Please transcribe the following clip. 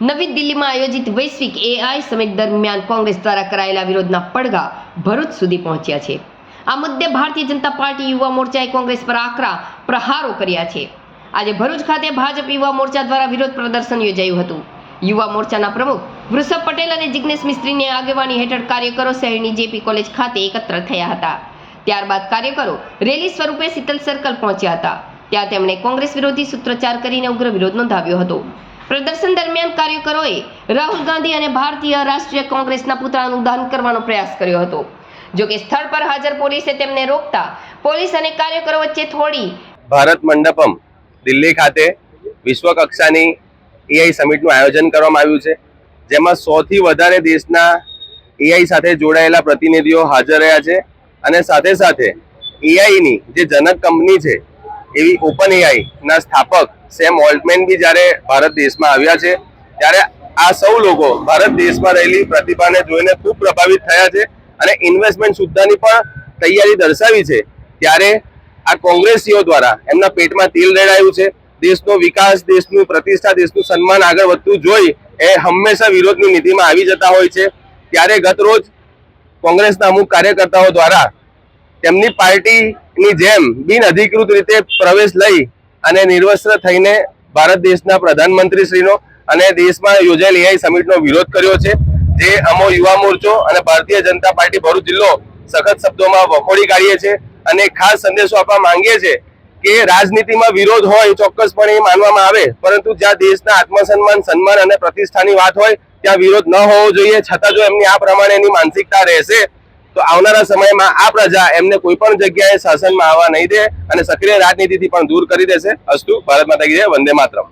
નવી દિલ્હીમાં આયોજિત વૈશ્વિક એઆઈ સમિટ દરમિયાન કોંગ્રેસ દ્વારા કરાયેલા વિરોધના પડઘા ભરૂચ સુધી પહોંચ્યા છે। આ મુદ્દે ભારતીય જનતા પાર્ટી યુવા મોરચાએ કોંગ્રેસ પર આકરા પ્રહારો કર્યા છે। આજે ભરૂચ ખાતે ભાજપ યુવા મોરચા દ્વારા વિરોધ પ્રદર્શન યોજાયું હતું। યુવા મોરચાના પ્રમુખ વૃષભ પટેલ અને જિગ્નેશ મિસ્ત્રીની આગેવાની હેઠળ કાર્યકરો શહેરની જેપી કોલેજ ખાતે એકત્ર થયા હતા। ત્યારબાદ કાર્યકરો રેલી સ્વરૂપે શીતલ સર્કલ પહોંચ્યા હતા। ત્યાં તેમણે કોંગ્રેસ વિરોધી સૂત્રોચ્ચાર કરીને ઉગ્ર વિરોધ નોંધાવ્યો હતો। પ્રદર્શન દરમિયાન કાર્યકરોએ રાહુલ ગાંધી અને ભારતીય રાષ્ટ્રીય કોંગ્રેસના પુતળાનું દહન કરવાનો પ્રયાસ કર્યો હતો। જો કે સ્થળ પર હાજર પોલીસે તેમને રોકતા પોલીસ અને કાર્યકરો વચ્ચે થોડી ભારત મંડપમ દિલ્હી ખાતે વિશ્વ કક્ષાની એઆઈ સમિટનું આયોજન કરવામાં આવ્યું છે, જેમાં 100 થી વધારે દેશના એઆઈ સાથે જોડાયેલા પ્રતિનિધિઓ હાજર રહ્યા છે અને સાથે સાથે એઆઈની જે જનક કંપની છે એવી ઓપન એઆઈ ના સ્થાપક સેમ ઓલ્ટમેન બી જ્યારે ભારત દેશમાં આવ્યા છે, ત્યારે આ સૌ લોકો ભારત દેશમાં રહેલી પ્રતિભાને જોઈને ખૂબ પ્રભાવિત થયા છે અને ઇન્વેસ્ટમેન્ટ સુદ્ધાની પણ તૈયારી દર્શાવી છે। ત્યારે આ કોંગ્રેસીઓ દ્વારા એમના પેટમાં તેલ રેડાયું છે। દેશનો વિકાસ, દેશનું પ્રતિષ્ઠા, દેશનું સન્માન આગળ વધતું જોઈ એ હંમેશા વિરોધની નીતિમાં આવી જતા હોય છે। ત્યારે ગત રોજ કોંગ્રેસના અમુક કાર્યકર્તાઓ દ્વારા તેમની પાર્ટીની જેમ બિનઅધિકૃત રીતે પ્રવેશ લઈ અને નિર્વસ્ત્ર થઈને ભારત દેશના પ્રધાનમંત્રીશ્રીનો અને દેશમાં યોજાયેલ એઆઈ સમિટનો વિરોધ કર્યો છે, જે અમો યુવા મોરચો અને ભારતીય જનતા પાર્ટી ભરૂચ જિલ્લો સખત શબ્દોમાં વખોડી કાઢીએ છીએ અને ખાસ સંદેશો આપવા માંગીએ છીએ કે રાજનીતિમાં વિરોધ હોય ચોક્કસપણે એ માનવામાં આવે, પરંતુ જ્યાં દેશના આત્મસન્માન, સન્માન અને પ્રતિષ્ઠાની વાત હોય ત્યાં વિરોધ ન હોવો જોઈએ। છતાં જો એમની આ પ્રમાણેની માનસિકતા રહેશે તો આવનારા સમયમાં આ પ્રજા એમને કોઈ પણ જગ્યાએ શાસનમાં આવવા નહીં દે અને સક્રિય રાજનીતિથી પણ દૂર કરી દેશે। અસ્તુ, ભારત માતા કી જય, વંદે માતરમ।